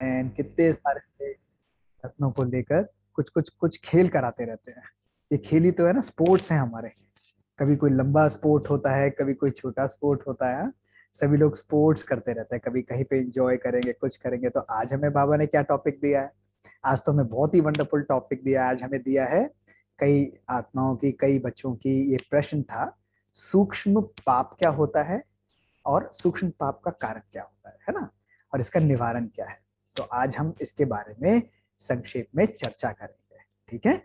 And कितने सारे रत्नों को लेकर कुछ खेल कराते रहते हैं। ये खेल ही तो है ना, स्पोर्ट्स हैं हमारे। कभी कोई लंबा स्पोर्ट होता है, कभी कोई छोटा स्पोर्ट होता है। सभी लोग स्पोर्ट्स करते रहते हैं, कभी कहीं पे एंजॉय करेंगे, कुछ करेंगे। तो आज हमें बाबा ने क्या टॉपिक दिया है? आज तो हमें बहुत ही वंडरफुल टॉपिक दिया है। आज हमें दिया है कई आत्माओं की, कई बच्चों की ये प्रश्न था, सूक्ष्म पाप क्या होता है और सूक्ष्म पाप का कारण क्या होता है ना, और इसका निवारण क्या है। तो आज हम इसके बारे में संक्षेप में चर्चा करेंगे। ठीक है,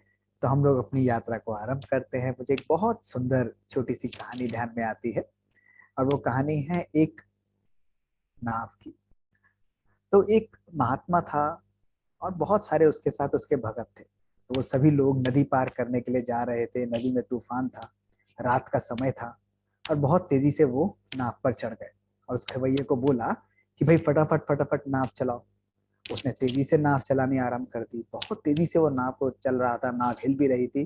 तो हम लोग अपनी यात्रा को आरंभ करते हैं। मुझे एक बहुत सुंदर छोटी सी कहानी ध्यान में आती है, और वो कहानी है एक नाव की। तो एक महात्मा था और बहुत सारे उसके साथ उसके भगत थे। तो वो सभी लोग नदी पार करने के लिए जा रहे थे। नदी में तूफान था, रात का समय था, और बहुत तेजी से वो नाव पर चढ़ गए और उस खवैये को बोला कि भाई फटाफट फटाफट नाव चलाओ। उसने तेजी से नाव चलानी आरंभ कर दी। बहुत तेजी से वो नाव को चल रहा था, नाव हिल भी रही थी,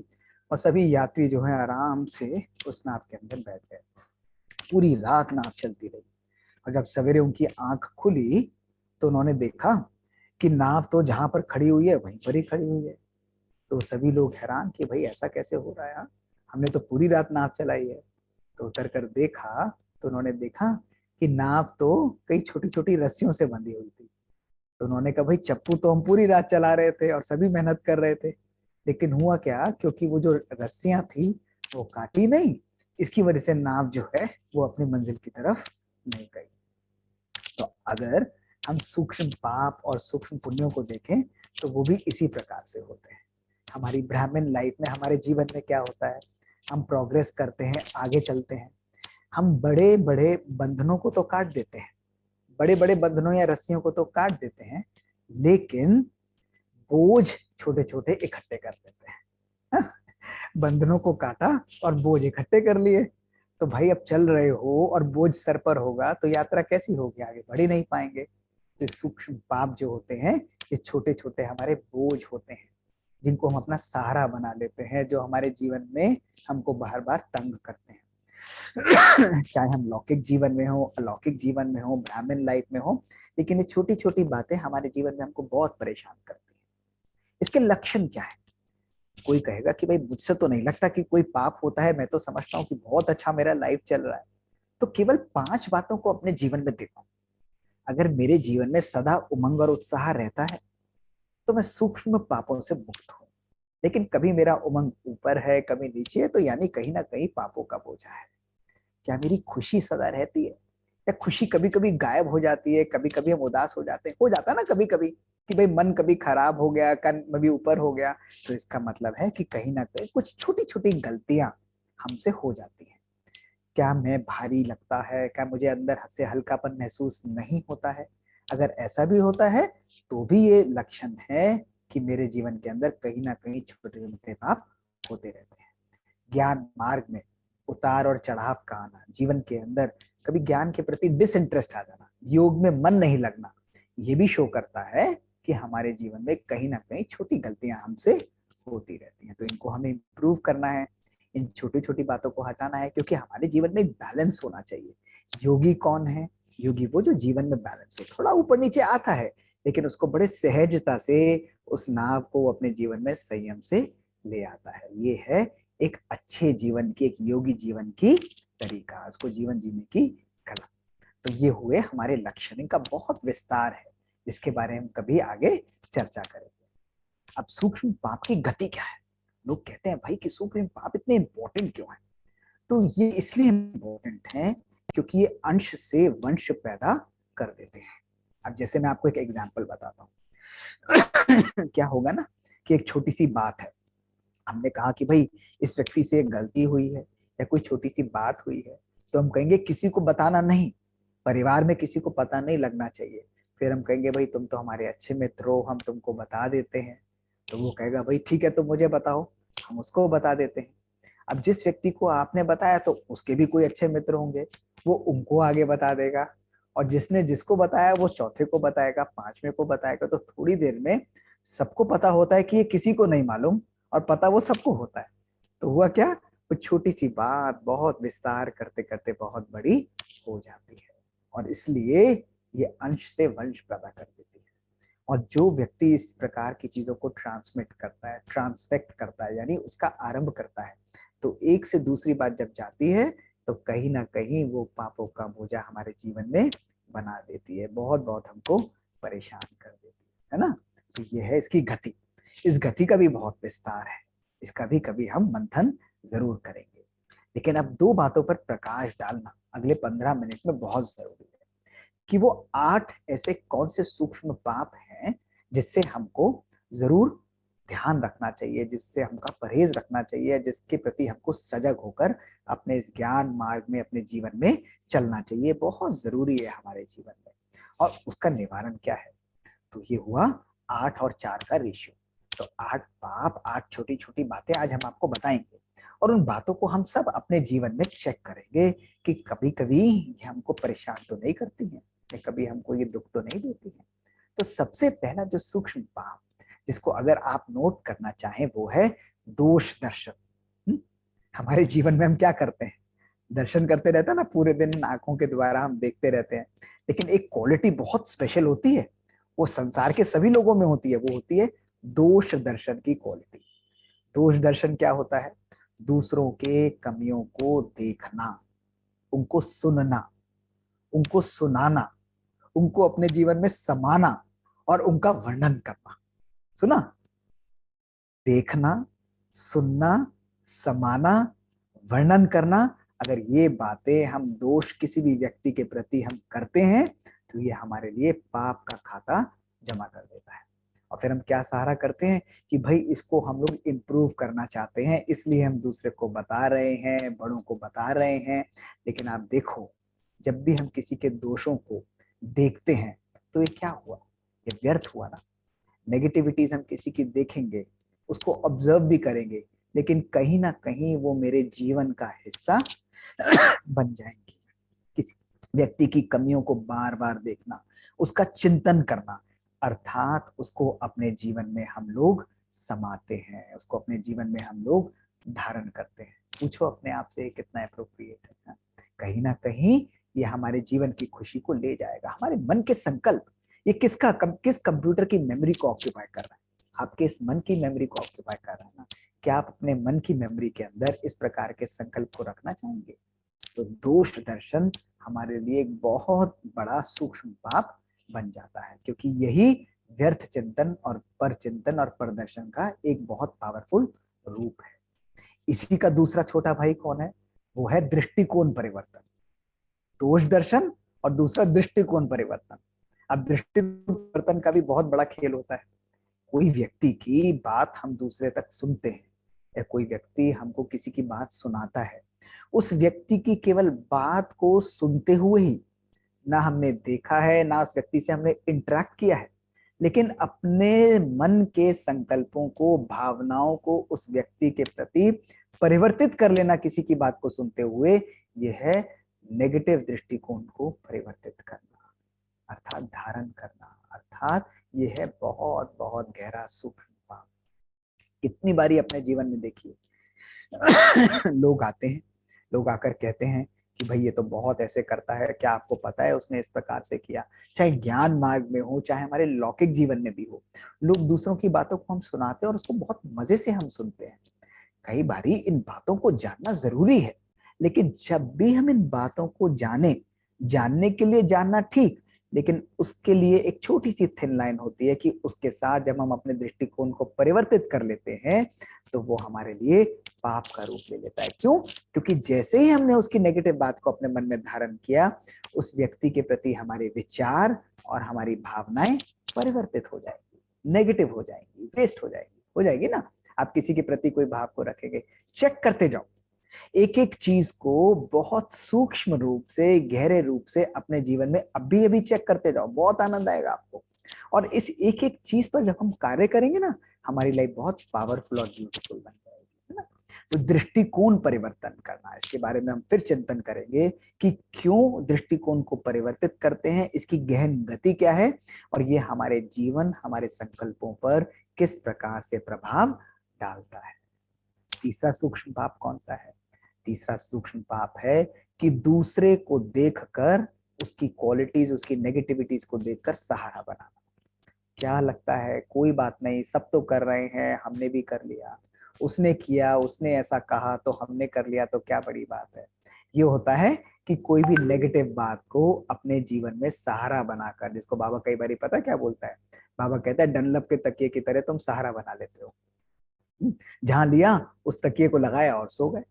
और सभी यात्री जो है आराम से उस नाव के अंदर बैठ गए। पूरी रात नाव चलती रही, और जब सवेरे उनकी आंख खुली तो उन्होंने देखा कि नाव तो जहां पर खड़ी हुई है वहीं पर ही खड़ी हुई है। तो सभी लोग हैरान कि भाई ऐसा कैसे हो रहा है यार? हमने तो पूरी रात नाव चलाई है। तो उतर कर देखा तो उन्होंने देखा कि नाव तो कई छोटी छोटी रस्सियों से बंधी हुई थी। तो उन्होंने कहा भाई चप्पू तो हम पूरी रात चला रहे थे और सभी मेहनत कर रहे थे, लेकिन हुआ क्या, क्योंकि वो जो रस्सियां थी वो काटी नहीं, इसकी वजह से नाव जो है वो अपनी मंजिल की तरफ नहीं गई। तो अगर हम सूक्ष्म पाप और सूक्ष्म पुण्यों को देखें तो वो भी इसी प्रकार से होते हैं। हमारी ब्राह्मण लाइफ में, हमारे जीवन में क्या होता है, हम प्रोग्रेस करते हैं, आगे चलते हैं। हम बड़े बड़े बंधनों को तो काट देते हैं, बड़े बड़े बंधनों या रस्सियों को तो काट देते हैं, लेकिन बोझ छोटे छोटे इकट्ठे कर देते हैं। बंधनों को काटा और बोझ इकट्ठे कर लिए। तो भाई अब चल रहे हो और बोझ सर पर होगा तो यात्रा कैसी होगी, आगे बढ़ ही नहीं पाएंगे। तो सूक्ष्म पाप जो होते हैं ये छोटे छोटे हमारे बोझ होते हैं, जिनको हम अपना सहारा बना लेते हैं, जो हमारे जीवन में हमको बार बार तंग करते हैं। चाहे हम लौकिक जीवन में हो, अलौकिक जीवन में हो, ब्राह्मण लाइफ में हो, लेकिन ये छोटी छोटी बातें हमारे जीवन में हमको बहुत परेशान करती हैं। इसके लक्षण क्या है? कोई कहेगा कि भाई मुझसे तो नहीं लगता कि कोई पाप होता है, मैं तो समझता हूँ कि बहुत अच्छा मेरा लाइफ चल रहा है। तो केवल 5 बातों को अपने जीवन में देखो। अगर मेरे जीवन में सदा उमंग और उत्साह रहता है तो मैं सूक्ष्म पापों से मुक्त हूँ। लेकिन कभी मेरा उमंग ऊपर है, कभी नीचे है, तो यानी कहीं ना कहीं पापों का बोझा है। क्या मेरी खुशी सदा रहती है, या खुशी कभी कभी गायब हो जाती है? कभी कभी हम उदास हो जाते हैं, हो जाता है ना कभी कभी कि भाई मन कभी खराब हो गया, कन कभी ऊपर हो गया। तो इसका मतलब है कि कहीं ना कहीं कुछ छोटी छोटी गलतियां हमसे हो जाती हैं। क्या मैं भारी लगता है? क्या मुझे अंदर से हल्कापन महसूस नहीं होता है? अगर ऐसा भी होता है तो भी ये लक्षण है कि मेरे जीवन के अंदर कहीं ना कहीं छोटे मोटे पाप होते रहते हैं। ज्ञान मार्ग में उतार और चढ़ाव का आना, जीवन के अंदर कभी ज्ञान के प्रति डिसइंटरेस्ट आ जाना, योग में मन नहीं लगना, ये भी शो करता है कि हमारे जीवन में कहीं ना कहीं छोटी गलतियां हमसे होती रहती हैं। तो इनको हमें इम्प्रूव करना है, इन छोटी छोटी बातों को हटाना है, क्योंकि हमारे जीवन में एक बैलेंस होना चाहिए। योगी कौन है? योगी वो जो जीवन में बैलेंस हो, थोड़ा ऊपर नीचे आता है लेकिन उसको बड़े सहजता से उस नाव को अपने जीवन में संयम से ले आता है। ये है एक अच्छे जीवन की, एक योगी जीवन की तरीका, उसको जीवन जीने की कला। तो ये हुए हमारे लक्षण, इनका बहुत विस्तार है जिसके बारे में हम कभी आगे चर्चा करेंगे। अब सूक्ष्म पाप की गति क्या है? लोग कहते हैं भाई कि सूक्ष्म पाप इतने इंपॉर्टेंट क्यों है? तो ये इसलिए इंपॉर्टेंट है क्योंकि ये अंश से वंश पैदा कर देते हैं। अब जैसे मैं आपको एक एग्जांपल बताता हूँ। क्या होगा ना कि एक छोटी सी बात है, हमने कहा कि भाई इस व्यक्ति से गलती हुई है या कोई छोटी सी बात हुई है, तो हम कहेंगे किसी को बताना नहीं, परिवार में किसी को पता नहीं लगना चाहिए। फिर हम कहेंगे भाई तुम तो हमारे अच्छे मित्र हो, हम तुमको बता देते हैं। तो वो कहेगा भाई ठीक है तुम मुझे बताओ, हम उसको बता देते हैं। अब जिस व्यक्ति को आपने बताया तो उसके भी कोई अच्छे मित्र होंगे, वो उनको आगे बता देगा, और जिसने जिसको बताया वो चौथे को बताएगा, पांचवें को बताएगा। तो थोड़ी देर में सबको पता होता है कि ये किसी को नहीं मालूम, और पता वो सबको होता है। तो हुआ क्या, वो छोटी सी बात बहुत विस्तार करते करते बहुत बड़ी हो जाती है, और इसलिए ये अंश से वंश पैदा कर देती है। और जो व्यक्ति इस प्रकार की चीजों को ट्रांसमिट करता है, ट्रांसफेक्ट करता है, यानी उसका आरंभ करता है, तो एक से दूसरी बात जब जाती है तो कहीं ना कहीं वो पापों का बोझा हमारे जीवन में बना देती है, बहुत बहुत हमको परेशान कर देती है ना। तो ये है इसकी गति। इस गति का भी बहुत विस्तार है, इसका भी कभी हम मंथन जरूर करेंगे। लेकिन अब दो बातों पर प्रकाश डालना अगले 15 मिनट में बहुत जरूरी है कि वो 8 ऐसे कौन से सूक्ष्म पाप हैं जिससे हमको जरूर ध्यान रखना चाहिए, जिससे हमका परहेज रखना चाहिए, जिसके प्रति हमको सजग होकर अपने इस ज्ञान मार्ग में, अपने जीवन में चलना चाहिए। बहुत जरूरी है हमारे जीवन में। और उसका निवारण क्या है? तो ये हुआ 8 और 4 का रेशियो। तो 8 पाप, 8 छोटी छोटी बातें आज हम आपको बताएंगे, और उन बातों को हम सब अपने जीवन में चेक करेंगे कि कभी कभी ये हमको परेशान तो नहीं करती हैं, कभी हमको ये दुख तो नहीं देती है। तो सबसे पहला जो सूक्ष्म पाप जिसको अगर आप नोट करना चाहें वो है दोष दर्शन। हमारे जीवन में हम क्या करते हैं? दर्शन करते रहते हैं ना, पूरे दिन आंखों के द्वारा हम देखते रहते हैं, लेकिन एक क्वालिटी बहुत स्पेशल होती है, वो संसार के सभी लोगों में होती है, वो होती है दोष दर्शन की क्वालिटी। दोष दर्शन क्या होता है? दूसरों के कमियों को देखना, उनको सुनना, उनको सुनाना, उनको अपने जीवन में समाना और उनका वर्णन करना। सुना? देखना, सुनना, समाना, वर्णन करना। अगर ये बातें हम दोष किसी भी व्यक्ति के प्रति हम करते हैं तो ये हमारे लिए पाप का खाता जमा कर देता है। और फिर हम क्या सहारा करते हैं कि भाई इसको हम लोग इम्प्रूव करना चाहते हैं, इसलिए हम दूसरे को बता रहे हैं, बड़ों को बता रहे हैं। लेकिन आप देखो, जब भी हम किसी के दोषों को देखते हैं तो ये क्या हुआ? ये व्यर्थ हुआ ना। नेगेटिविटीज हम किसी की देखेंगे, उसको ऑब्जर्व भी करेंगे, लेकिन कहीं ना कहीं वो मेरे जीवन का हिस्सा बन जाएंगी। किसी व्यक्ति की कमियों को बार बार देखना, उसका चिंतन करना, अर्थात उसको अपने जीवन में हम लोग समाते हैं, उसको अपने जीवन में हम लोग धारण करते हैं। पूछो अपने आप से कितना अप्रोप्रिएट है? कहीं ना कहीं ये हमारे जीवन की खुशी को ले जाएगा। हमारे मन के संकल्प, ये किस कंप्यूटर की मेमोरी को ऑक्यूपाई कर रहा है? आपके इस मन की मेमोरी को ऑक्यूपाई कर रहा है ना। क्या आप अपने मन की मेमोरी के अंदर इस प्रकार के संकल्प को रखना चाहेंगे? तो दोष दर्शन हमारे लिए एक बहुत बड़ा सूक्ष्म पाप बन जाता है, क्योंकि यही व्यर्थ चिंतन और पर चिंतन और प्रदर्शन का एक बहुत पावरफुल रूप है। इसी का दूसरा छोटा भाई कौन है? वो है दृष्टिकोण परिवर्तन। दोष दर्शन और दूसरा दृष्टिकोण परिवर्तन। अब दृष्टिकोण परिवर्तन का भी बहुत बड़ा खेल होता है। कोई व्यक्ति की बात हम दूसरे तक सुनते हैं, या कोई व्यक्ति हमको किसी की बात सुनाता है, उस व्यक्ति की केवल बात को सुनते हुए ही, ना हमने देखा है, ना उस व्यक्ति से हमने इंटरेक्ट किया है, लेकिन अपने मन के संकल्पों को, भावनाओं को उस व्यक्ति के प्रति परिवर्तित कर लेना किसी की बात को सुनते हुए, यह है नेगेटिव दृष्टिकोण को परिवर्तित करना, अर्थात धारण करना, अर्थात यह है बहुत बहुत गहरा सूक्ष्म पाप। कितनी बारी अपने जीवन में देखिए लोग आते हैं, लोग आकर कहते हैं कि भाई ये तो बहुत ऐसे करता है, क्या आपको पता है उसने इस प्रकार से किया? चाहे ज्ञान मार्ग में हो, चाहे हमारे लौकिक जीवन में भी हो, लोग दूसरों की बातों को हम सुनाते हैं और उसको बहुत मजे से हम सुनते हैं। कई बारी इन बातों को जानना जरूरी है, लेकिन जब भी हम इन बातों को जाने, जानने के लिए जानना ठीक, लेकिन उसके लिए एक छोटी सी थिन लाइन होती है कि उसके साथ जब हम अपने दृष्टिकोण को परिवर्तित कर लेते हैं तो वो हमारे लिए पाप का रूप ले लेता है। क्यों? क्योंकि जैसे ही हमने उसकी नेगेटिव बात को अपने मन में धारण किया, उस व्यक्ति के प्रति हमारे विचार और हमारी भावनाएं परिवर्तित हो जाएंगी, नेगेटिव हो जाएंगी, वेस्ट हो जाएगी ना। आप किसी के प्रति कोई भाव को रखेंगे, चेक करते जाओ, एक एक चीज को बहुत सूक्ष्म रूप से, गहरे रूप से अपने जीवन में अभी अभी चेक करते जाओ, बहुत आनंद आएगा आपको। और इस एक एक चीज पर जब हम कार्य करेंगे ना, हमारी लाइफ बहुत पावरफुल और ब्यूटीफुल बन जाएगी, है ना। तो दृष्टिकोण परिवर्तन करना, इसके बारे में हम फिर चिंतन करेंगे कि क्यों दृष्टिकोण को परिवर्तित करते हैं, इसकी गहन गति क्या है, और ये हमारे जीवन, हमारे संकल्पों पर किस प्रकार से प्रभाव डालता है। तीसरा सूक्ष्म पाप कौन सा है? तीसरा सूक्ष्म पाप है कि दूसरे को देखकर, उसकी क्वालिटीज, उसकी नेगेटिविटीज को देखकर सहारा बनाना। क्या लगता है, कोई बात नहीं, सब तो कर रहे हैं, हमने भी कर लिया, उसने किया, उसने ऐसा कहा तो हमने कर लिया, तो क्या बड़ी बात है। ये होता है कि कोई भी नेगेटिव बात को अपने जीवन में सहारा बनाकर, जिसको बाबा कई बार पता है क्या बोलता है, बाबा कहता है डनलप के तकिए की तरह तुम सहारा बना लेते हो। जहां लिया उस तकिए को लगाया और सो गए।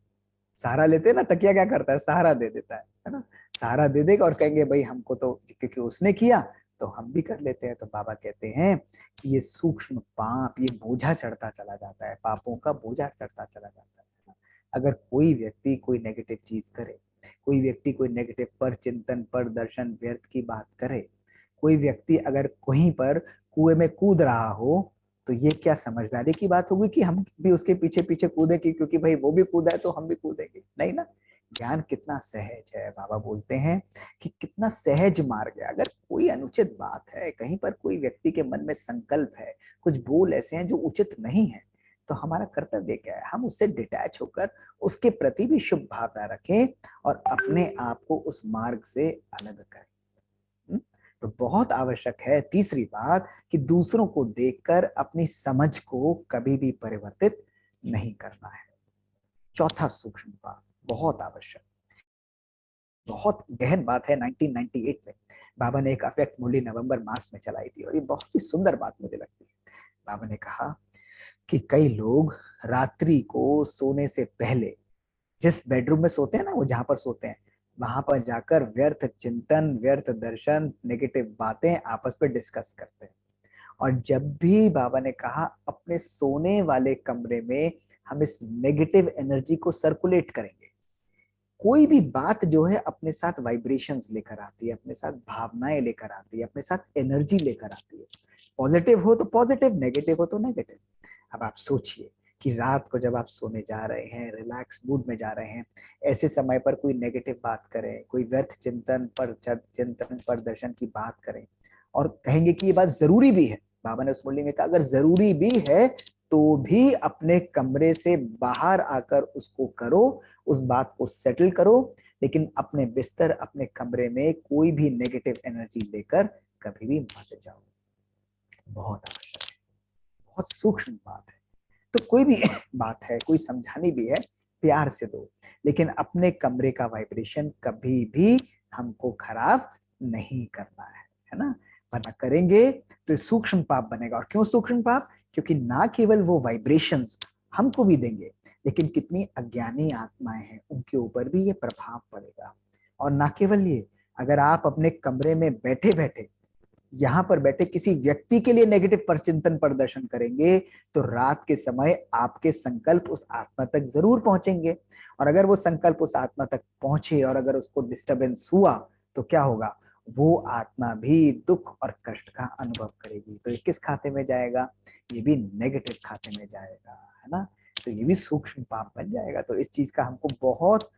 सहारा लेते ना, तकिया क्या करता है, सहारा दे देता है ना। सहारा दे देगा और कहेंगे भाई हमको तो क्योंकि उसने किया तो हम भी कर लेते हैं। तो बाबा कहते हैं कि ये सूक्ष्म पाप, ये बोझा चढ़ता चला जाता है, पापों का बोझा चढ़ता चला जाता है। अगर कोई व्यक्ति कोई नेगेटिव चीज करे, कोई व्यक्ति कोई नेगेटिव पर चिंतन पर दर्शन व्यर्थ की बात करे, कोई व्यक्ति अगर कहीं पर कुएं में कूद रहा हो, तो ये क्या समझदारी की बात होगी कि हम भी उसके पीछे पीछे कूदे कि क्योंकि भाई वो भी कूदा है तो हम भी कूदेंगे, नहीं ना। ज्ञान कितना सहज है, बाबा बोलते हैं कि कितना सहज मार्ग है। अगर कोई अनुचित बात है, कहीं पर कोई व्यक्ति के मन में संकल्प है, कुछ बोल ऐसे हैं जो उचित नहीं है, तो हमारा कर्तव्य क्या है, हम उससे डिटैच होकर उसके प्रति भी शुभ भावना रखें और अपने आप को उस मार्ग से अलग करें। तो बहुत आवश्यक है तीसरी बात कि दूसरों को देखकर अपनी समझ को कभी भी परिवर्तित नहीं करना है। चौथा सूक्ष्म बात बहुत आवश्यक, बहुत गहन बात है। 1998 में बाबा ने एक अव्यक्त मुरली नवंबर मास में चलाई थी और ये बहुत ही सुंदर बात मुझे लगती है। बाबा ने कहा कि कई लोग रात्रि को सोने से पहले जिस बेडरूम में सोते हैं ना, वो जहां पर सोते हैं, वहां पर जाकर व्यर्थ चिंतन, व्यर्थ दर्शन, नेगेटिव बातें आपस में डिस्कस करते हैं। और जब भी बाबा ने कहा अपने सोने वाले कमरे में हम इस नेगेटिव एनर्जी को सर्कुलेट करेंगे, कोई भी बात जो है अपने साथ वाइब्रेशंस लेकर आती है, अपने साथ भावनाएं लेकर आती है, अपने साथ एनर्जी लेकर आती है। पॉजिटिव हो तो पॉजिटिव, नेगेटिव हो तो नेगेटिव। अब आप सोचिए कि रात को जब आप सोने जा रहे हैं, रिलैक्स मूड में जा रहे हैं, ऐसे समय पर कोई नेगेटिव बात करें, कोई व्यर्थ चिंतन पर दर्शन की बात करें और कहेंगे कि ये बात जरूरी भी है। बाबा ने उस मुरली में कहा अगर जरूरी भी है तो भी अपने कमरे से बाहर आकर उसको करो, उस बात को सेटल करो, लेकिन अपने बिस्तर, अपने कमरे में कोई भी नेगेटिव एनर्जी लेकर कभी भी मत जाओ। बहुत आवश्यक है, बहुत सूक्ष्म बात है। तो कोई भी बात है, कोई समझानी भी है, प्यार से दो, लेकिन अपने कमरे का वाइब्रेशन कभी भी हमको खराब नहीं करना है ना। वरना करेंगे तो सूक्ष्म पाप बनेगा। और क्यों सूक्ष्म पाप? क्योंकि ना केवल वो वाइब्रेशंस हमको भी देंगे, लेकिन कितनी अज्ञानी आत्माएं हैं उनके ऊपर भी ये प्रभाव पड़ेगा। और ना केवल ये, अगर आप अपने कमरे में बैठे बैठे यहाँ पर बैठे किसी व्यक्ति के लिए नेगेटिव परचिंतन प्रदर्शन करेंगे, तो रात के समय आपके संकल्प उस आत्मा तक जरूर पहुंचेंगे। और अगर वो संकल्प उस आत्मा तक पहुंचे और अगर उसको डिस्टरबेंस हुआ, तो क्या होगा, वो आत्मा भी दुख और कष्ट का अनुभव करेगी। तो ये किस खाते में जाएगा? ये भी नेगेटिव खाते में जाएगा, है ना। तो ये भी सूक्ष्म पाप बन जाएगा। तो इस चीज का हमको बहुत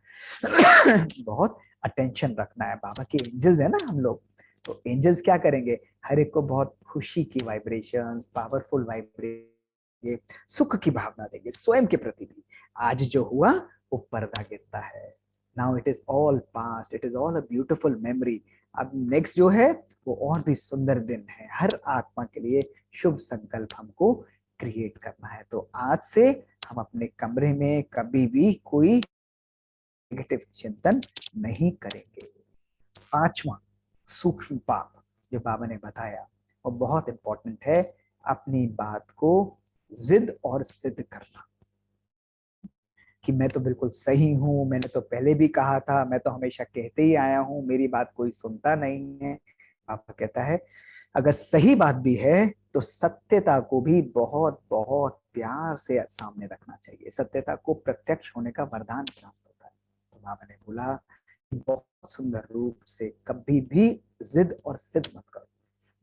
बहुत अटेंशन रखना है। बाबा के एंजल्स है ना हम लोग, तो एंजल्स क्या करेंगे, हर एक को बहुत खुशी की वाइब्रेशंस, पावरफुल वाइब्रेशन, सुख की भावना देंगे स्वयं के प्रति भी। आज जो हुआ वो पर्दा गिरता है, now it is all past, it is all a beautiful memory. अब नेक्स्ट जो है वो और भी सुंदर दिन है, हर आत्मा के लिए शुभ संकल्प हमको क्रिएट करना है। तो आज से हम अपने कमरे में कभी भी कोई नेगेटिव चिंतन नहीं करेंगे। पांचवा सूक्ष्म पाप जो बाबा ने बताया वो बहुत इंपॉर्टेंट है, अपनी बात को जिद और सिद्ध करना कि मैं तो बिल्कुल सही हूं, मैंने तो पहले भी कहा था, मैं तो हमेशा कहते ही आया हूं, मेरी बात कोई सुनता नहीं है। पापा कहता है अगर सही बात भी है तो सत्यता को भी बहुत बहुत प्यार से सामने रखना चाहिए। सत्यता को प्रत्यक्ष होने का वरदान प्राप्त होता है। तो बाबा ने बोला बहुत सुंदर रूप से कभी भी जिद और सिद्ध मत करो।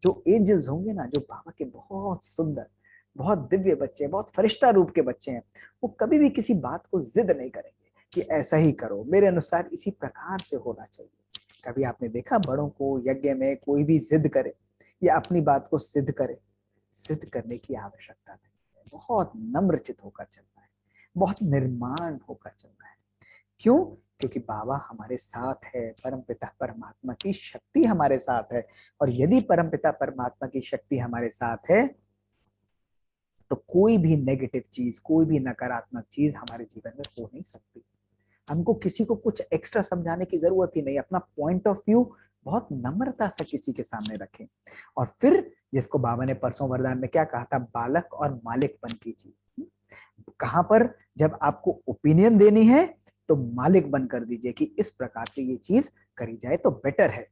जो एंजल्स होंगे ना, जो बाबा के बहुत सुंदर, बहुत दिव्य बच्चे, बहुत फरिश्ता रूप के बच्चे हैं, वो कभी भी किसी बात को जिद नहीं करेंगे कि ऐसा ही करो, मेरे अनुसार इसी प्रकार से होना चाहिए। कभी आपने देखा बड़ों को यज्ञ में कोई भी जिद करे या अपनी बात को सिद्ध करे? सिद्ध करने की आवश्यकता नहीं है। बहुत नम्रचित होकर चलना है, बहुत निर्माण होकर चलना है। क्यों? क्योंकि बाबा हमारे साथ है, परमपिता परमात्मा की शक्ति हमारे साथ है। और यदि परमपिता परमात्मा की शक्ति हमारे साथ है तो कोई भी नेगेटिव चीज, कोई भी नकारात्मक चीज हमारे जीवन में हो नहीं सकती। हमको किसी को कुछ एक्स्ट्रा समझाने की जरूरत ही नहीं, अपना पॉइंट ऑफ व्यू बहुत नम्रता से किसी के सामने रखें। और फिर जिसको बाबा ने परसों वरदान में क्या कहा था, बालक और मालिकपन की चीज। कहां पर जब आपको ओपिनियन देनी है तो मालिक बन कर दीजिए कि इस प्रकार से ये चीज करी जाए तो बेटर है।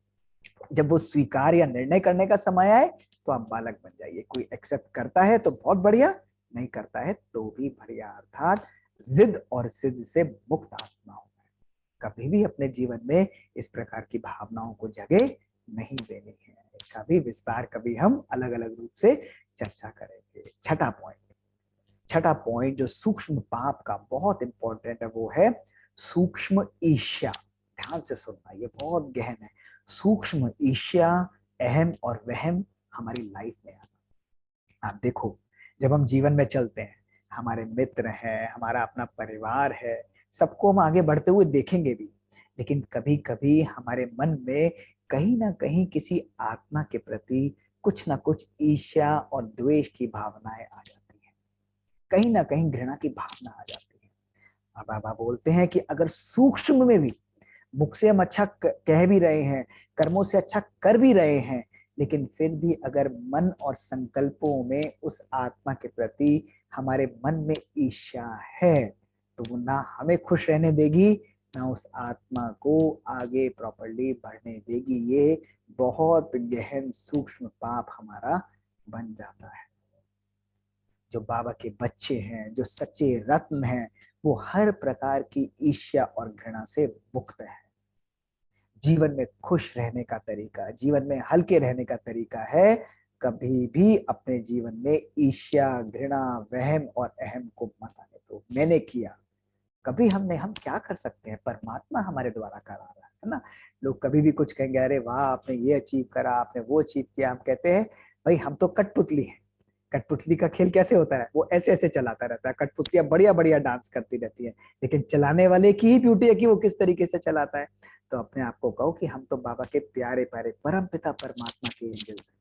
जब वो स्वीकार या निर्णय करने का समय आए तो आप बालक बन जाइए। कोई एक्सेप्ट करता है तो बहुत बढ़िया, नहीं करता है तो भी बढ़िया। अर्थात जिद और सिद्ध से मुक्त आत्मा हो। कभी भी अपने जीवन में इस प्रकार की भावनाओं को जगह नहीं देनी है। इसका भी विस्तार कभी हम अलग अलग रूप से चर्चा करेंगे। छठा पॉइंट जो सूक्ष्म पाप का बहुत इंपॉर्टेंट है वो है सूक्ष्म ईर्ष्या। ध्यान से सुनना, ये बहुत गहन है। सूक्ष्म ईर्ष्या, अहम और वहम हमारी लाइफ में आना। आप देखो, जब हम जीवन में चलते हैं, हमारे मित्र हैं, हमारा अपना परिवार है, सबको हम आगे बढ़ते हुए देखेंगे भी, लेकिन कभी कभी हमारे मन में कहीं ना कहीं किसी आत्मा के प्रति कुछ ना कुछ ईर्ष्या और द्वेष की भावनाएं आ जाती हैं, कहीं ना कहीं घृणा की भावना आ जाती है। अब बाबा बोलते हैं कि अगर सूक्ष्म में भी मुख से हम अच्छा कह भी रहे हैं, कर्मों से अच्छा कर भी रहे हैं, लेकिन फिर भी अगर मन और संकल्पों में उस आत्मा के प्रति हमारे मन में ईर्ष्या है तो वो ना हमें खुश रहने देगी, ना उस आत्मा को आगे प्रॉपर्ली बढ़ने देगी। ये बहुत गहन सूक्ष्म पाप हमारा बन जाता है। जो बाबा के बच्चे हैं, जो सच्चे रत्न हैं, वो हर प्रकार की ईर्ष्या और घृणा से मुक्त है। जीवन में खुश रहने का तरीका, जीवन में हल्के रहने का तरीका है कभी भी अपने जीवन में ईर्ष्या, घृणा, वहम और अहम को मत आने दो। मैंने किया, कभी हमने, हम क्या कर सकते हैं, परमात्मा हमारे द्वारा करा रहा है ना। लोग कभी भी कुछ कहेंगे, अरे वाह आपने ये अचीव करा, आपने वो अचीव किया, हम कहते हैं भाई हम तो कठपुतली हैं। कठपुतली का खेल कैसे होता है, वो ऐसे ऐसे चलाता रहता है, कठपुतलियां बढ़िया बढ़िया डांस करती रहती है, लेकिन चलाने वाले की ही ब्यूटी है कि वो किस तरीके से चलाता है। तो अपने आप को कहो कि हम तो बाबा के प्यारे प्यारे परम पिता परमात्मा के एंजल हैं,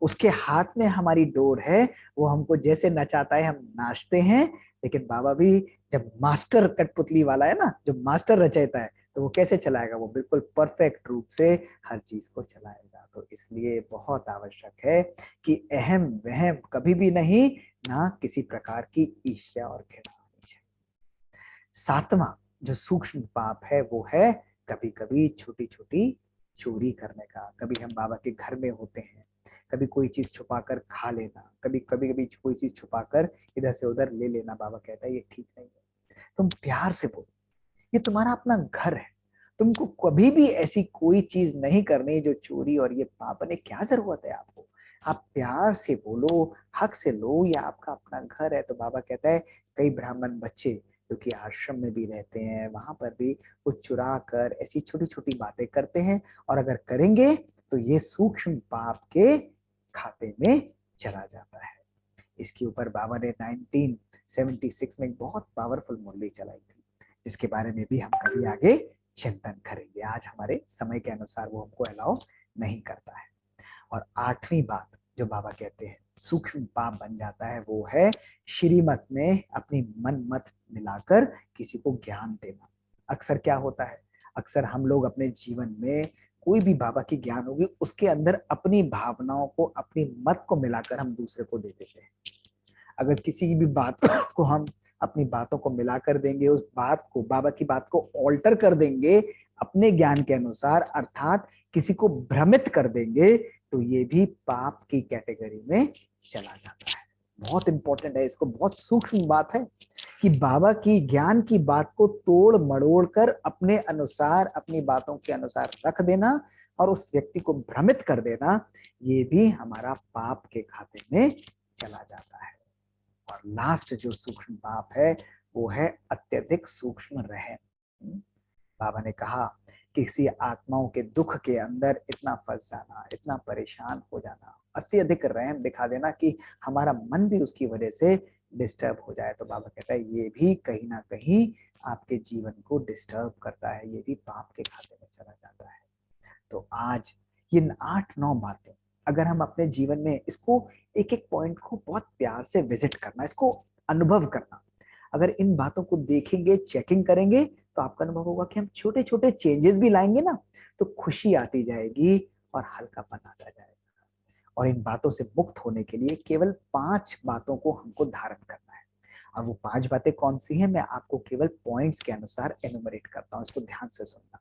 उसके हाथ में हमारी डोर है, वो हमको जैसे नचाता है हम नाचते हैं। लेकिन बाबा भी जब मास्टर कठपुतली वाला है ना, जो मास्टर रचयिता है, तो वो कैसे चलाएगा, वो बिल्कुल परफेक्ट रूप से हर चीज को चलाएगा। तो इसलिए बहुत आवश्यक है कि अहम वहम कभी भी नहीं, ना किसी प्रकार की ईर्ष्या और घृणा होनी चाहिए। सातवां जो सूक्ष्म पाप है वो है कभी कभी छोटी छोटी चोरी करने का। कभी हम बाबा के घर में होते हैं, कभी कोई चीज छुपाकर खा लेना, कभी कभी कभी कोई चीज छुपाकर इधर से उधर ले लेना। बाबा कहता है ये ठीक नहीं है। तुम प्यार से बोलो, ये तुम्हारा अपना घर है, तुमको कभी भी ऐसी कोई चीज नहीं करनी जो चोरी और ये पाप ने, क्या जरूरत है आपको। आप प्यार से बोलो, हक से लो, ये आपका अपना घर है। तो बाबा कहता है कई ब्राह्मण बच्चे जो कि आश्रम में भी रहते हैं, वहां पर भी वो चुरा कर ऐसी छोटी छोटी बातें करते हैं, और अगर करेंगे तो ये सूक्ष्म पाप के खाते में चला जाता है। इसके ऊपर बाबा ने 1976 में एक बहुत पावरफुल मुरली चलाई थी, जिसके बारे में भी हम कभी आगे चिंतन करेंगे। आज हमारे समय के अनुसार वो हमको अलाउ नहीं करता है। और आठवीं बात जो बाबा कहते हैं सूक्ष्म पाप बन जाता है वो है श्रीमत में अपनी मन मत मिलाकर किसी को ज्ञान देना। अक्सर क्या होता है, अक्सर हम लोग अपने जीवन में कोई भी बाबा की ज्ञान होगी उसके अंदर अपनी भावनाओं को, अपनी मत को मिलाकर हम दूसरे को दे देते हैं। अगर किसी की भी बात को हम अपनी बातों को मिलाकर देंगे, उस बात को, बाबा की बात को ऑल्टर कर देंगे अपने ज्ञान के अनुसार, अर्थात किसी को भ्रमित कर देंगे, तो ये भी पाप की कैटेगरी में चला जाता है। बहुत इंपॉर्टेंट है, इसको बहुत सूक्ष्म बात है कि बाबा की ज्ञान की बात को तोड़ मड़ोड़ कर अपने अनुसार, अपनी बातों के अनुसार रख देना और उस व्यक्ति को भ्रमित कर देना, ये भी हमारा पाप के खाते में चला जाता है। और लास्ट जो सूक्ष्म पाप है वो है अत्यधिक सूक्ष्म रहम। बाबा ने कहा कि किसी आत्माओं के दुख के अंदर इतना फंस जाना, इतना परेशान हो जाना, अत्यधिक रहम दिखा देना कि हमारा मन भी उसकी वजह से डिस्टर्ब हो जाए। तो बाबा कहता है ये भी कहीं ना कहीं आपके जीवन को डिस्टर्ब करता है, ये भी पाप के खाते में चला जाता है। तो आज ये 8-9 बातें अगर हम अपने जीवन में इसको एक एक पॉइंट को बहुत प्यार से विजिट करना, इसको अनुभव करना, अगर इन बातों को देखेंगे, चेकिंग करेंगे, तो आपका अनुभव होगा कि हम छोटे छोटे चेंजेस भी लाएंगे ना, तो खुशी आती जाएगी और हल्कापन आता जाएगा। और इन बातों से मुक्त होने के लिए केवल 5 बातों को हमको धारण करना है। और वो 5 बातें कौन सी हैं, मैं आपको केवल पॉइंट्स के अनुसार एनुमरेट करता हूँ, इसको ध्यान से सुनना।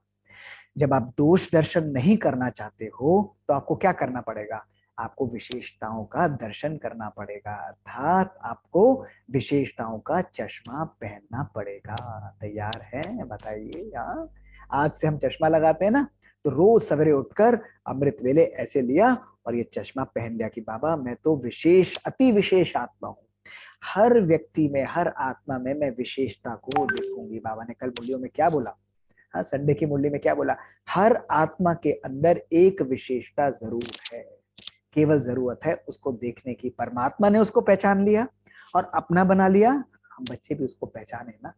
जब आप दोष दर्शन नहीं करना चाहते हो तो आपको क्या करना पड़ेगा, आपको विशेषताओं का दर्शन करना पड़ेगा, अर्थात आपको विशेषताओं का चश्मा पहनना पड़ेगा। तैयार है, बताइए। हाँ, आज से हम चश्मा लगाते हैं ना, तो रोज सवेरे उठकर अमृत वेले ऐसे लिया और ये चश्मा पहन लिया कि बाबा मैं तो विशेष, अति विशेष आत्मा हूँ, हर व्यक्ति में, हर आत्मा में मैं विशेषता को देखूंगी। बाबा ने कल मुरलियों में क्या बोला, हाँ संडे की मुरली में क्या बोला, हर आत्मा के अंदर एक विशेषता जरूर है, केवल जरूरत है उसको देखने की। परमात्मा ने उसको पहचान लिया और अपना बना लिया, हम बच्चे भी उसको पहचाने ना।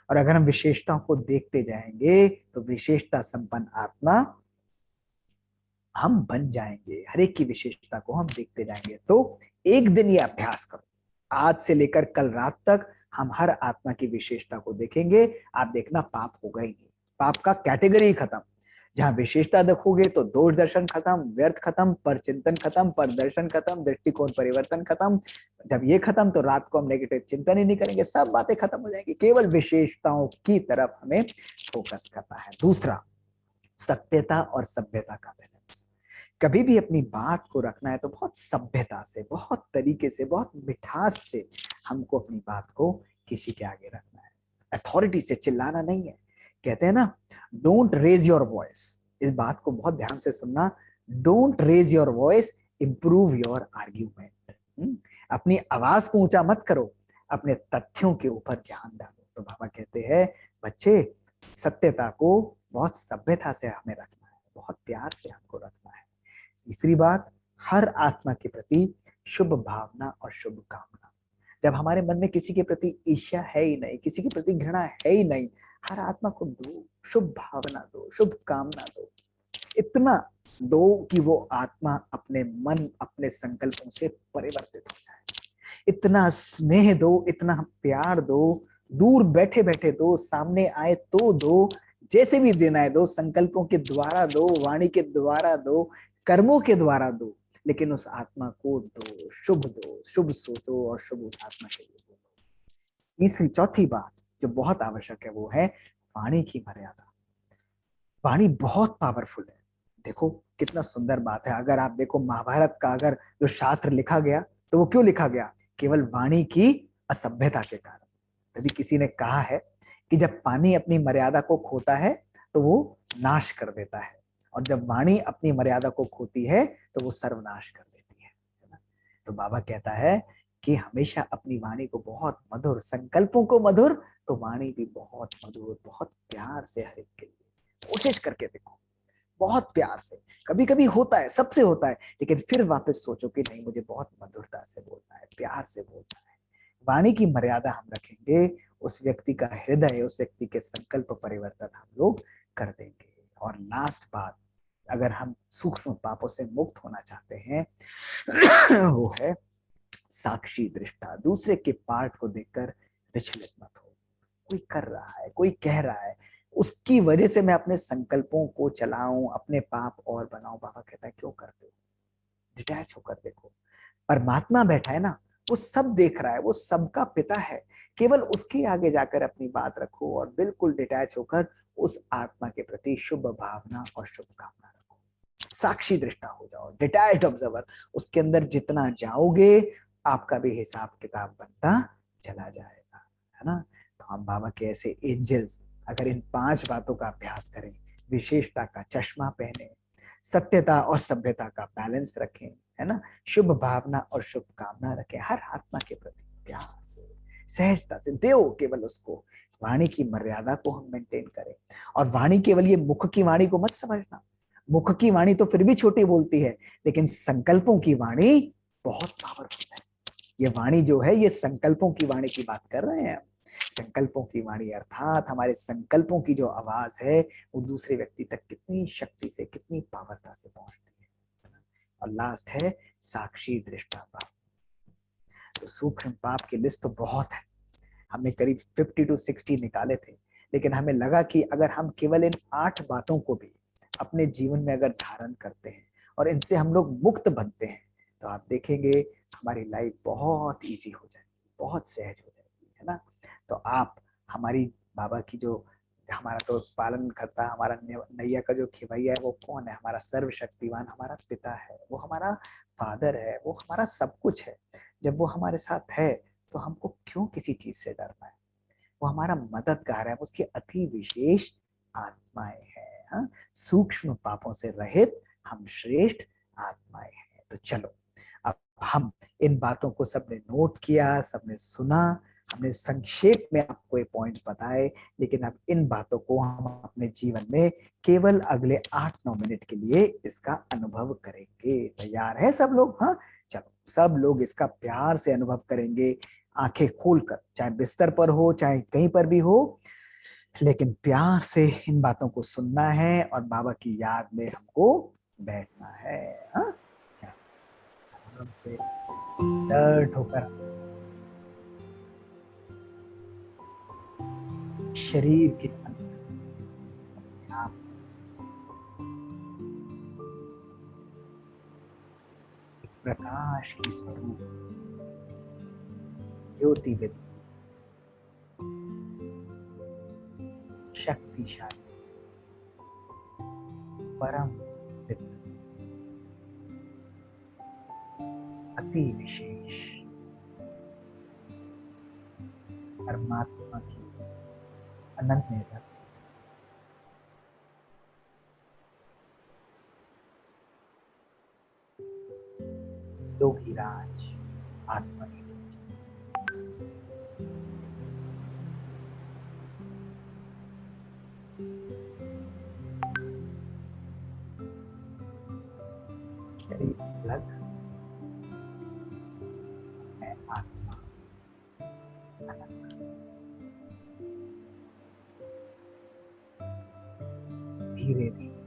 और अगर हम विशेषताओं को देखते जाएंगे तो विशेषता संपन्न आत्मा हम बन जाएंगे, हर एक की विशेषता को हम देखते जाएंगे। तो एक दिन ये अभ्यास करो, आज से लेकर कल रात तक हम हर आत्मा की विशेषता को देखेंगे, आप देखना पाप होगा ही नहीं, पाप का कैटेगरी ही खत्म। जहां विशेषता देखोगे तो दोष दर्शन खत्म, व्यर्थ खत्म, पर चिंतन खत्म, पर दर्शन खत्म, दृष्टिकोण परिवर्तन खत्म। जब ये खत्म तो रात को हम नेगेटिव चिंतन ही नहीं करेंगे, सब बातें खत्म हो जाएंगी, केवल विशेषताओं की तरफ हमें फोकस करना है। दूसरा, सत्यता और सभ्यता का बैलेंस। कभी भी अपनी बात को रखना है तो बहुत सभ्यता से, बहुत तरीके से, बहुत मिठास से हमको अपनी बात को किसी के आगे रखना है। अथॉरिटी से चिल्लाना नहीं है। कहते हैं ना, डोंट रेज योर वॉइस, इस बात को बहुत ध्यान से सुनना, don't raise your voice, improve your argument. अपनी आवाज को ऊंचा मत करो, अपने तथ्यों के ऊपर ध्यान डालो। तो बाबा कहते हैं बच्चे, सत्यता को बहुत सभ्यता से हमें रखना है, बहुत प्यार से हमको रखना है। तीसरी बात, हर आत्मा के प्रति शुभ भावना और शुभ कामना। जब हमारे मन में किसी के प्रति ईर्ष्या है ही नहीं, किसी के प्रति घृणा है ही नहीं, हर आत्मा को दो, शुभ भावना दो, शुभ कामना दो, इतना दो कि वो आत्मा अपने मन, अपने संकल्पों से परिवर्तित हो जाए। इतना स्नेह दो, इतना प्यार दो, दूर बैठे बैठे दो, सामने आए तो दो, जैसे भी देना है दो, संकल्पों के द्वारा दो, वाणी के द्वारा दो, कर्मों के द्वारा दो, लेकिन उस आत्मा को दो, शुभ सोचो और शुभ उस आत्मा के लिए दो। तीसरी, चौथी बात जो बहुत आवश्यक है वो है वाणी की मर्यादा। वाणी बहुत पावरफुल है। देखो कितना सुंदर बात है, अगर आप देखो महाभारत का अगर जो शास्त्र लिखा गया तो वो क्यों लिखा गया, केवल वाणी की असभ्यता के कारण। तभी किसी ने कहा है कि जब पानी अपनी मर्यादा को खोता है तो वो नाश कर देता है, और जब वाणी अपनी मर्यादा को खोती है तो वो सर्वनाश कर देती है ना। तो बाबा कहता है कि हमेशा अपनी वाणी को बहुत मधुर, संकल्पों को मधुर तो वाणी भी बहुत मधुर, बहुत प्यार से हर एक के लिए कोशिश करके देखो, बहुत प्यार से। कभी कभी होता है, सबसे होता है, लेकिन फिर वापस सोचो कि नहीं, मुझे बहुत मधुरता से बोलना है, प्यार से बोलना है। वाणी की मर्यादा हम रखेंगे, उस व्यक्ति का हृदय, उस व्यक्ति के संकल्प परिवर्तन हम लोग कर देंगे। और लास्ट बात, अगर हम सूक्ष्म पापों से मुक्त होना चाहते हैं वो है साक्षी दृष्टा। दूसरे के पार्ट को देखकर विचलित मत हो। कोई कर रहा है, कोई कह रहा है, उसकी वजह से मैं अपने संकल्पों को चलाऊं, अपने पाप और बनाऊं। बाबा कहता है क्यों करते हो, डिटैच होकर देखो। परमात्मा बैठा है ना, वो सब देख रहा है, वो सबका पिता है, केवल उसके आगे जाकर अपनी बात रखो और बिल्कुल डिटैच होकर उस आत्मा के प्रति शुभ भावना और शुभकामना रखो। साक्षी दृष्टा हो जाओ, डिटैच्ड ऑब्जर्वर। उसके अंदर जितना जाओगे आपका भी हिसाब किताब बनता चला जाएगा, है ना। तो हम बाबा के ऐसे एंजल्स अगर इन 5 बातों का अभ्यास करें, विशेषता का चश्मा पहने, सत्यता और सभ्यता का बैलेंस रखें, है ना, शुभ भावना और शुभ कामना रखें, हर आत्मा के प्रति प्यार से, सहजता से देव केवल उसको, वाणी की मर्यादा को हम मेंटेन करें। और वाणी केवल ये मुख की वाणी को मत समझना, मुख की वाणी तो फिर भी छोटी बोलती है, लेकिन संकल्पों की वाणी बहुत पावरफुल है। ये वाणी जो है, ये संकल्पों की वाणी की बात कर रहे हैं। संकल्पों की वाणी अर्थात हमारे संकल्पों की जो आवाज है वो दूसरे व्यक्ति तक कितनी शक्ति से, कितनी पावरता से पहुंचती है। और लास्ट है साक्षी दृष्टा पाप। तो सूक्ष्म पाप की लिस्ट तो बहुत है, हमने करीब 50 to 60 निकाले थे, लेकिन हमें लगा कि अगर हम केवल इन 8 बातों को भी अपने जीवन में अगर धारण करते हैं और इनसे हम लोग मुक्त बनते हैं तो आप देखेंगे हमारी लाइफ बहुत इजी हो जाएगी, बहुत सहज हो जाएगी, है ना। तो आप हमारी बाबा की जो हमारा तो पालन करता, हमारा नैया का जो खिवैया है वो कौन है? हमारा सर्वशक्तिवान हमारा पिता है, वो हमारा फादर है, वो हमारा सब कुछ है। जब वो हमारे साथ है तो हमको क्यों किसी चीज से डरना है? वो हमारा मददगार है, उसकी अति विशेष आत्माएं हैं। हाँ, सूक्ष्म पापों से रहित हम श्रेष्ठ आत्माएं हैं। तो चलो अब हम इन बातों को सबने नोट किया, सबने सुना, हमने संक्षेप में आपको ये पॉइंट्स बताए, लेकिन अब इन बातों को हम अपने जीवन में केवल अगले 8-9 मिनट के लिए इसका अनुभव करेंगे। तैयार है सब लोग? हाँ, चलो सब लोग इसका प्यार से अनुभव करेंगे, आंखें खोलकर, चाहे बिस्तर पर हो चाहे कहीं पर भी हो, लेकिन प्यार से इन बातों को सुनना है और बाबा की याद में हमको बैठना है। हाँ, आराम से डर्ट होकर शरीर के अंदर आप एक प्रकाश की स्वरूप ज्योति विद शक्तिशाली परम पिता, अति विशेष परमात्मा की अनन्य योगीराज आत्मा की शरीर अलग है, आत्मा अलग। धीरे धीरे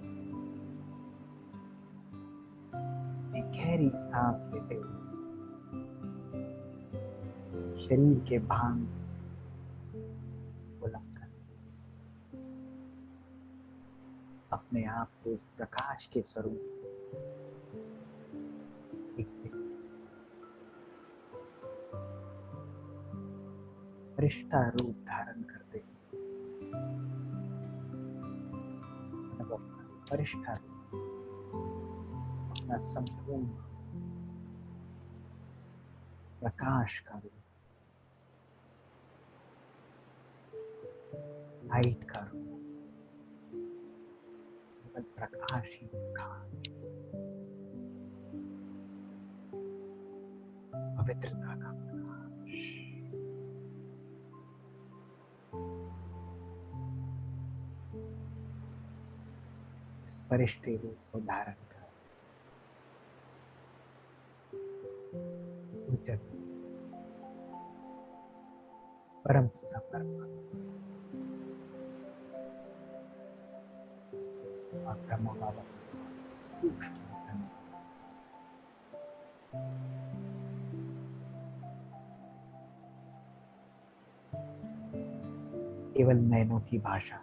एक गहरी सांस लेते हुए शरीर के भांग बुलंद कर अपने आप को इस प्रकाश के स्वरूप देखते फरिश्ता रूप धारण करते अनुभव करें फरिश्ता रूप, अपना संपूर्ण प्रकाश का रूप, लाइट का रूप, केवल प्रकाश ही प्रकाश, पवित्रता का प्रकाश। इस फरिश्ते रूप को धारण कर उज्जवल परम पिता परमात्मा और ब्रह्मा बाबा सूक्ष्म धन केवल नयनों की भाषा,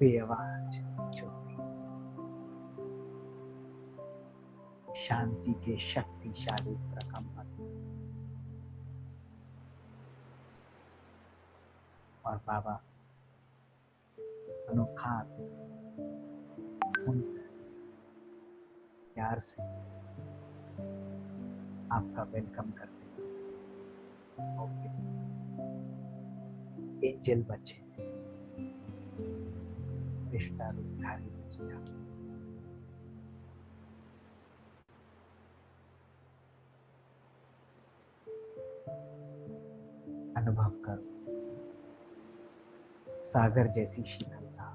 बेआवाज ज्योति, शांति के शक्तिशाली प्रकंपन और बाबा अनोखा उन प्यार से आपका वेलकम करते हैं। एंजल बच्चे, रिश्ता रूपधारी बच्चे, अनुभव करो सागर जैसी शीतलता,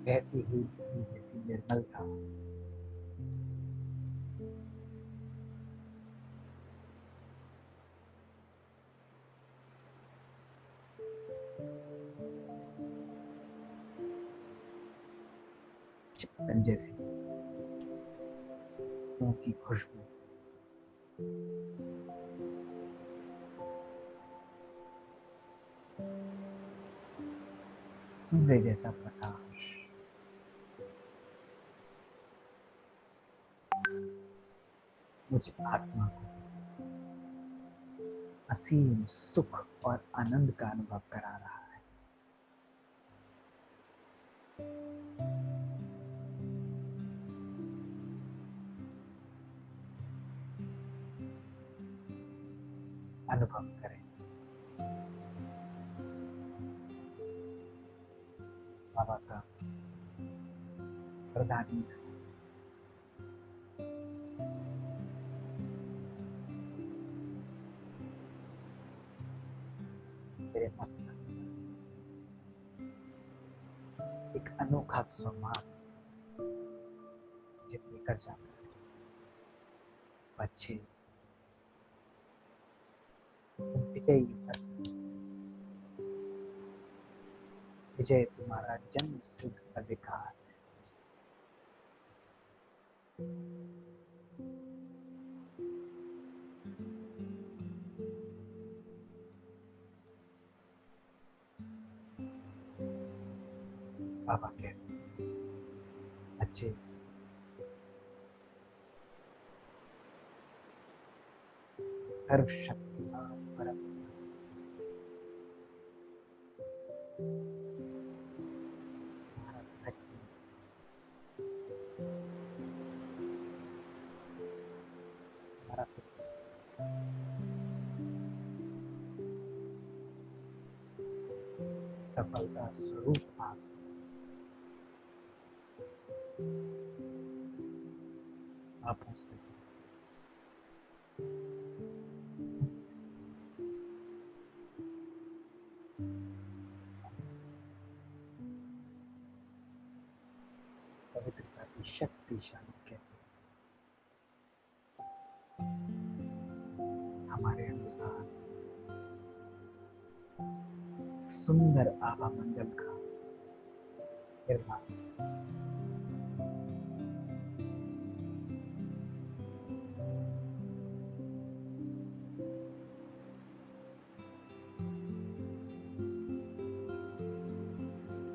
बहती हुई नदी जैसी निर्मलता। चिकन जैसी फूलों की खुशबू। सूर्य जैसा प्रकाश। मुझे आत्मा को असीम सुख और आनंद का अनुभव करा रहा है। अनुभव करें बाबा का प्रदान मेरे मस्तक एक अनोखा सम्मान मुझे लेकर जाता है। बच्चे विजयी कर, विजय तुम्हारा जन्म सिद्ध अधिकार। बाबा कहते बच्चे सर्वशक्तिमान परम हमारा सफलता स्वरूप आप हो सके। पवित्रता की शक्तिशाली कहते हमारे अनुसार सुंदर आभा मंडल का निर्माण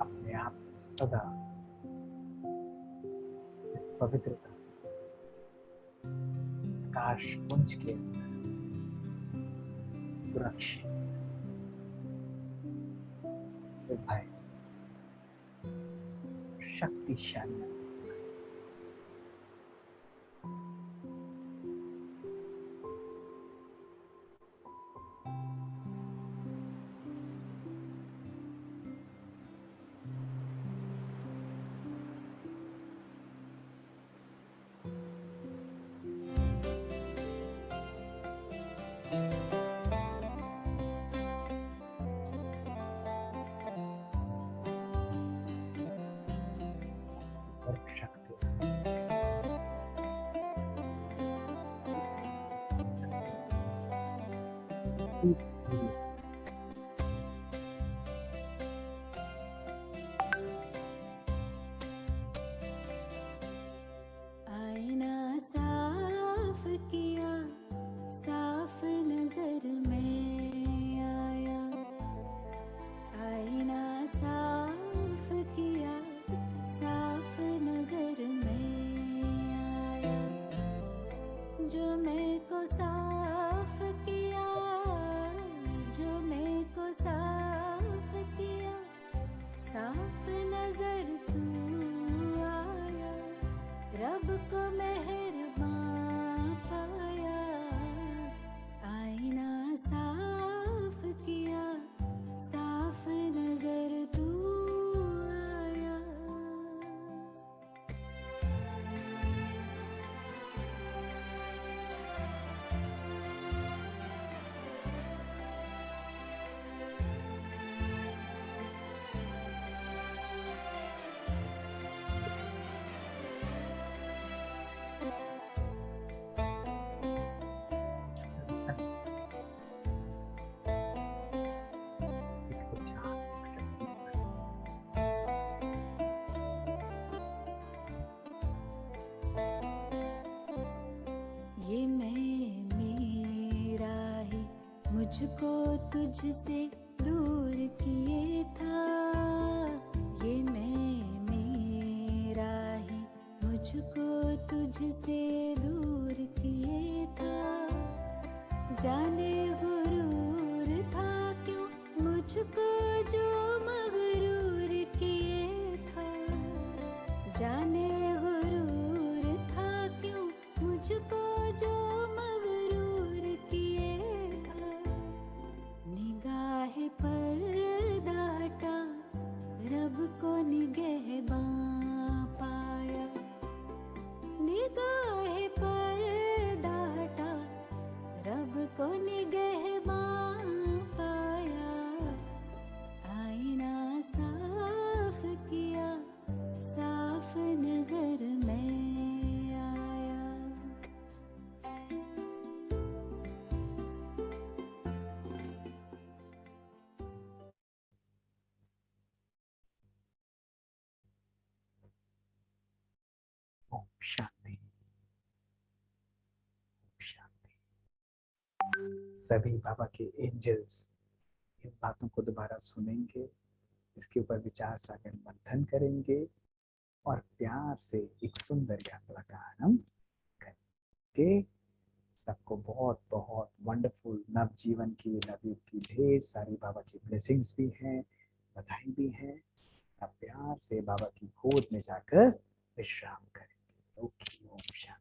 अपने आप को सदा इस पवित्रता प्रकाश पुंज के अंदर सुरक्षित निर्भय शक्तिशाली और शक्ति आईना साफ किया, साफ नजर में आया। आईना साफ किया, साफ नजर में आया। जो मैं को साफ किया, जो मुझको तुझसे दूर किए था, ये मैं मेरा ही मुझको तुझसे दूर किए था। जाने गुरूर था क्यों मुझको जो मगरूर किए था। जाने गुरूर था क्यों मुझको जो मगरूर किए था। निगाह पर डाटा रब को निगहबां पाया। निगाह पर डाटा रब को निगहबां पाया। आईना साफ किया, साफ नजर में आया। ओम शांति। शांति। सभी बाबा के एंजल्स इन बातों को दोबारा सुनेंगे, इसके ऊपर विचार सागर मंथन करेंगे और प्यार से एक सुंदर यात्रा का आरंभ करेंगे। सबको बहुत बहुत वंडरफुल नव जीवन की, नवयुग की ढेर सारी बाबा की ब्लेसिंग्स भी हैं, बधाई भी हैं। आप प्यार से बाबा की गोद में जाकर विश्राम करेंगे। ओके, ओम शांति।